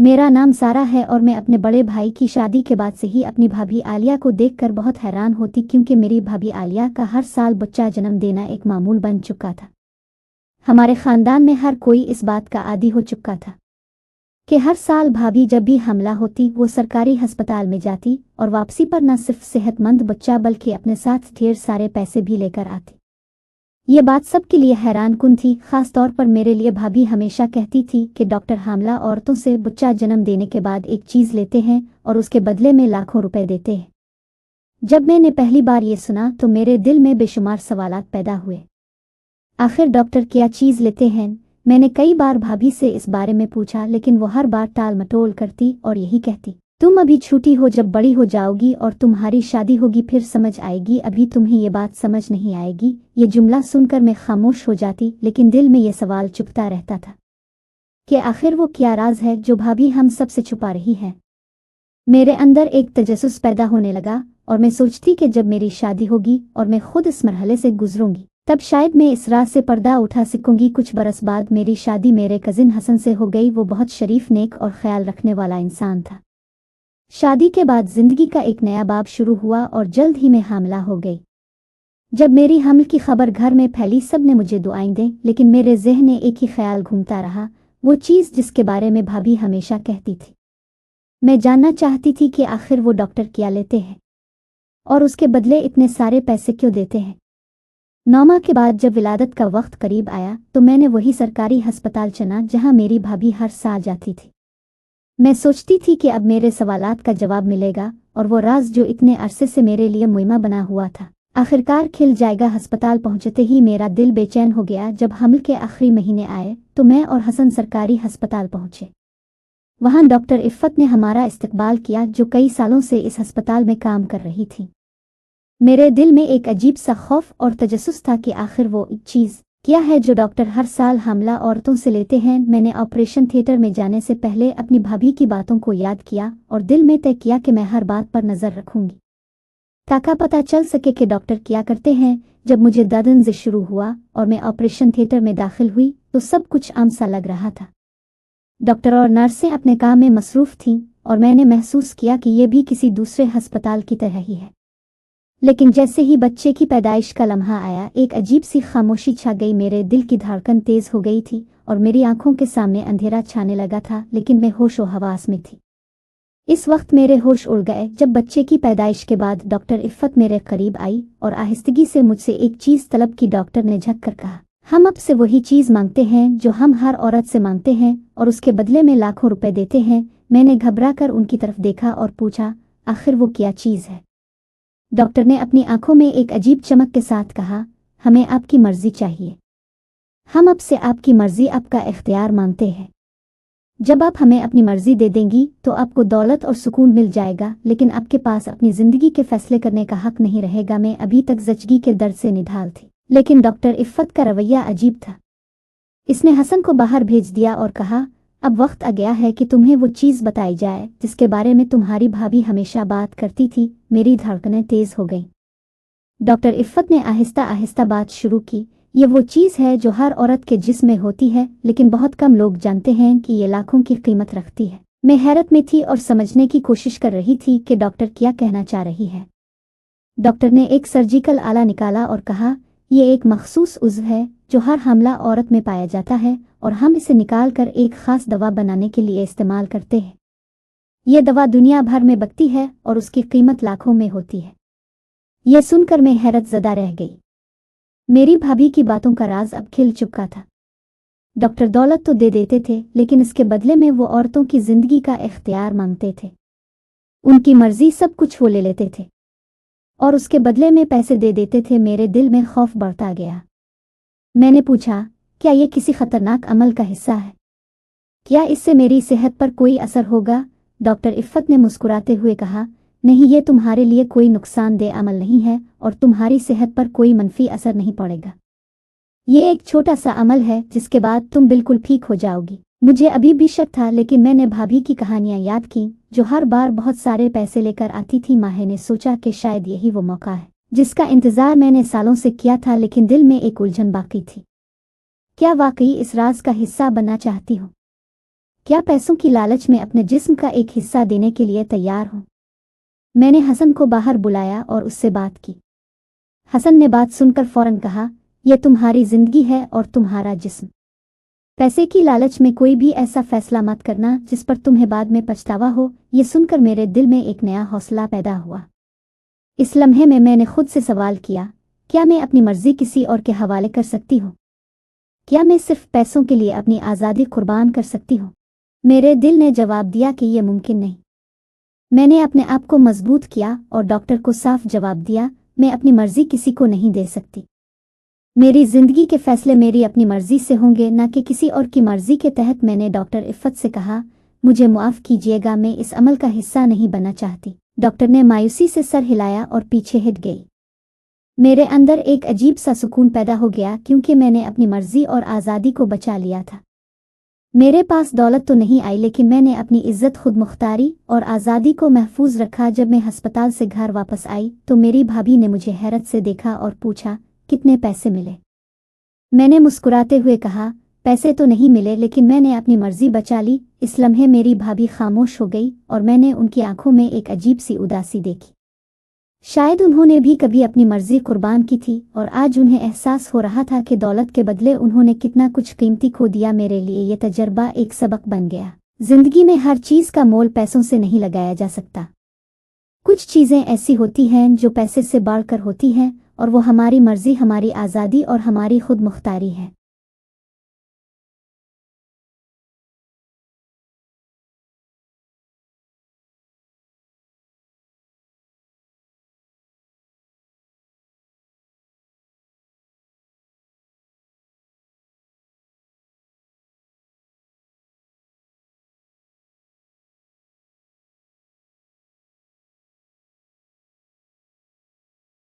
मेरा नाम सारा है और मैं अपने बड़े भाई की शादी के बाद से ही अपनी भाभी आलिया को देखकर बहुत हैरान होती, क्योंकि मेरी भाभी आलिया का हर साल बच्चा जन्म देना एक मामूल बन चुका था। हमारे खानदान में हर कोई इस बात का आदी हो चुका था कि हर साल भाभी जब भी हमला होती वो सरकारी अस्पताल में जाती और वापसी पर न सिर्फ सेहतमंद बच्चा बल्कि अपने साथ ढेर सारे पैसे भी लेकर आती। ये बात सबके लिए हैरान कुन थी, खास तौर पर मेरे लिए। भाभी हमेशा कहती थी कि डॉक्टर हामला औरतों से बच्चा जन्म देने के बाद एक चीज़ लेते हैं और उसके बदले में लाखों रुपए देते हैं। जब मैंने पहली बार ये सुना तो मेरे दिल में बेशुमार सवालात पैदा हुए। आखिर डॉक्टर क्या चीज़ लेते हैं? मैंने कई बार भाभी से इस बारे में पूछा, लेकिन वो हर बार टाल मटोल करती और यही कहती, तुम अभी छोटी हो, जब बड़ी हो जाओगी और तुम्हारी शादी होगी फिर समझ आएगी, अभी तुम्हें ये बात समझ नहीं आएगी। ये जुमला सुनकर मैं खामोश हो जाती, लेकिन दिल में ये सवाल चुभता रहता था कि आखिर वो क्या राज है जो भाभी हम सबसे छुपा रही है। मेरे अंदर एक तजस्सुस पैदा होने लगा और मैं सोचती कि जब मेरी शादी होगी और मैं खुद इस मरहले से गुजरूंगी तब शायद मैं इस राज से पर्दा उठा सकूंगी। कुछ बरस बाद मेरी शादी मेरे कजिन हसन से हो गई। वो बहुत शरीफ, नेक और ख्याल रखने वाला इंसान था। शादी के बाद जिंदगी का एक नया बाब शुरू हुआ और जल्द ही मैं हामला हो गई। जब मेरी हमल की खबर घर में फैली सब ने मुझे दुआएं दी, लेकिन मेरे ज़हन में एक ही ख्याल घूमता रहा, वो चीज़ जिसके बारे में भाभी हमेशा कहती थी। मैं जानना चाहती थी कि आखिर वो डॉक्टर क्या लेते हैं और उसके बदले इतने सारे पैसे क्यों देते हैं। 9 माह के बाद जब विलादत का वक्त करीब आया तो मैंने वही सरकारी अस्पताल चुना जहां मेरी भाभी हर साल जाती थी। मैं सोचती थी कि अब मेरे सवालात का जवाब मिलेगा और वो राज जो इतने अरसे से मेरे लिए मुइमा बना हुआ था आखिरकार खिल जाएगा। अस्पताल पहुंचते ही मेरा दिल बेचैन हो गया। जब हमल के आखिरी महीने आए तो मैं और हसन सरकारी अस्पताल पहुंचे। वहां डॉक्टर इफ़्फ़त ने हमारा इस्तकबाल किया, जो कई सालों से इस अस्पताल में काम कर रही थी। मेरे दिल में एक अजीब सा खौफ और तजस्सुस था कि आखिर वो चीज़ क्या है जो डॉक्टर हर साल हमला औरतों से लेते हैं। मैंने ऑपरेशन थिएटर में जाने से पहले अपनी भाभी की बातों को याद किया और दिल में तय किया कि मैं हर बात पर नज़र रखूंगी ताकि पता चल सके कि डॉक्टर क्या करते हैं। जब मुझे दर्द शुरू हुआ और मैं ऑपरेशन थिएटर में दाखिल हुई तो सब कुछ आम सा लग रहा था। डॉक्टर और नर्सें अपने काम में मसरूफ़ थीं और मैंने महसूस किया कि ये भी किसी दूसरे अस्पताल की तरह ही है। लेकिन जैसे ही बच्चे की पैदाइश का लम्हा आया, एक अजीब सी खामोशी छा गई। मेरे दिल की धड़कन तेज हो गई थी और मेरी आंखों के सामने अंधेरा छाने लगा था, लेकिन मैं होश व हवास में थी। इस वक्त मेरे होश उड़ गए जब बच्चे की पैदाइश के बाद डॉक्टर इफ़्फ़त मेरे करीब आई और आहिस्तगी से मुझसे एक चीज़ तलब की। डॉक्टर ने झक कर कहा, हम अब से वही चीज़ मांगते हैं जो हम हर औरत से मांगते हैं और उसके बदले में लाखों रुपए देते हैं। मैंने घबरा कर उनकी तरफ देखा और पूछा, आखिर वो क्या चीज़ है? डॉक्टर ने अपनी आंखों में एक अजीब चमक के साथ कहा, हमें आपकी मर्जी चाहिए। हम अब से आपकी मर्जी, आपका इख्तियार मांगते हैं। जब आप हमें अपनी मर्जी दे देंगी तो आपको दौलत और सुकून मिल जाएगा, लेकिन आपके पास अपनी जिंदगी के फैसले करने का हक नहीं रहेगा। मैं अभी तक जचगी के दर्द से निढाल थी, लेकिन डॉक्टर इफ़्फ़त का रवैया अजीब था। इसने हसन को बाहर भेज दिया और कहा, अब वक्त आ गया है कि तुम्हें वो चीज़ बताई जाए जिसके बारे में तुम्हारी भाभी हमेशा बात करती थी। मेरी धड़कनें तेज हो गईं। डॉक्टर इफ़्फ़त ने आहिस्ता आहिस्ता बात शुरू की, ये वो चीज़ है जो हर औरत के जिस्म में होती है, लेकिन बहुत कम लोग जानते हैं कि ये लाखों की कीमत रखती है। मैं हैरत में थी और समझने की कोशिश कर रही थी कि डॉक्टर क्या कहना चाह रही है। डॉक्टर ने एक सर्जिकल आला निकाला और कहा, ये एक मखसूस उज़्व है जो हर हमला औरत में पाया जाता है और हम इसे निकाल कर एक ख़ास दवा बनाने के लिए इस्तेमाल करते हैं। ये दवा दुनिया भर में बिकती है और उसकी कीमत लाखों में होती है। ये सुनकर मैं हैरत ज़दा रह गई। मेरी भाभी की बातों का राज अब खिल चुका था। डॉक्टर दौलत तो दे देते थे, लेकिन इसके बदले में वो औरतों की जिंदगी का इख्तियार मांगते थे। उनकी मर्जी सब कुछ वो ले लेते थे और उसके बदले में पैसे दे देते थे। मेरे दिल में खौफ बढ़ता गया। मैंने पूछा, क्या ये किसी खतरनाक अमल का हिस्सा है? क्या इससे मेरी सेहत पर कोई असर होगा? डॉक्टर इफ़्फ़त ने मुस्कुराते हुए कहा, नहीं, ये तुम्हारे लिए कोई नुकसानदेह अमल नहीं है और तुम्हारी सेहत पर कोई मनफी असर नहीं पड़ेगा। ये एक छोटा सा अमल है जिसके बाद तुम बिल्कुल ठीक हो जाओगी। मुझे अभी भी शक था, लेकिन मैंने भाभी की कहानियां याद की जो हर बार बहुत सारे पैसे लेकर आती थी। मैंने सोचा कि शायद यही वो मौका है जिसका इंतज़ार मैंने सालों से किया था, लेकिन दिल में एक उलझन बाकी थी। क्या वाकई इस राज का हिस्सा बनना चाहती हो? क्या पैसों की लालच में अपने जिस्म का एक हिस्सा देने के लिए तैयार हूँ? मैंने हसन को बाहर बुलाया और उससे बात की। हसन ने बात सुनकर फौरन कहा, यह तुम्हारी जिंदगी है और तुम्हारा जिस्म। पैसे की लालच में कोई भी ऐसा फैसला मत करना जिस पर तुम्हें बाद में पछतावा हो। ये सुनकर मेरे दिल में एक नया हौसला पैदा हुआ। इस लम्हे में मैंने खुद से सवाल किया, क्या मैं अपनी मर्जी किसी और के हवाले कर सकती हूँ? क्या मैं सिर्फ पैसों के लिए अपनी आज़ादी कुर्बान कर सकती हूँ? मेरे दिल ने जवाब दिया कि यह मुमकिन नहीं। मैंने अपने आप को मजबूत किया और डॉक्टर को साफ जवाब दिया, मैं अपनी मर्जी किसी को नहीं दे सकती। मेरी जिंदगी के फैसले मेरी अपनी मर्जी से होंगे, न कि किसी और की मर्जी के तहत। मैंने डॉक्टर इफ़्फ़त से कहा, मुझे मुआफ़ कीजिएगा, मैं इस अमल का हिस्सा नहीं बनना चाहती। डॉक्टर ने मायूसी से सर हिलाया और पीछे हट गई। मेरे अंदर एक अजीब सा सुकून पैदा हो गया क्योंकि मैंने अपनी मर्जी और आज़ादी को बचा लिया था। मेरे पास दौलत तो नहीं आई, लेकिन मैंने अपनी इज्जत, खुद मुख्तारी और आज़ादी को महफूज रखा। जब मैं अस्पताल से घर वापस आई तो मेरी भाभी ने मुझे हैरत से देखा और पूछा, कितने पैसे मिले? मैंने मुस्कुराते हुए कहा, पैसे तो नहीं मिले, लेकिन मैंने अपनी मर्जी बचा ली। इस लम्हे मेरी भाभी खामोश हो गई और मैंने उनकी आंखों में एक अजीब सी उदासी देखी। शायद उन्होंने भी कभी अपनी मर्जी कुर्बान की थी और आज उन्हें एहसास हो रहा था कि दौलत के बदले उन्होंने कितना कुछ कीमती खो दिया। मेरे लिए ये तजर्बा एक सबक बन गया। जिंदगी में हर चीज़ का मोल पैसों से नहीं लगाया जा सकता। कुछ चीज़ें ऐसी होती हैं जो पैसे से बढ़कर होती हैं और वो हमारी मर्जी, हमारी आज़ादी और हमारी खुद मुख्तारी है।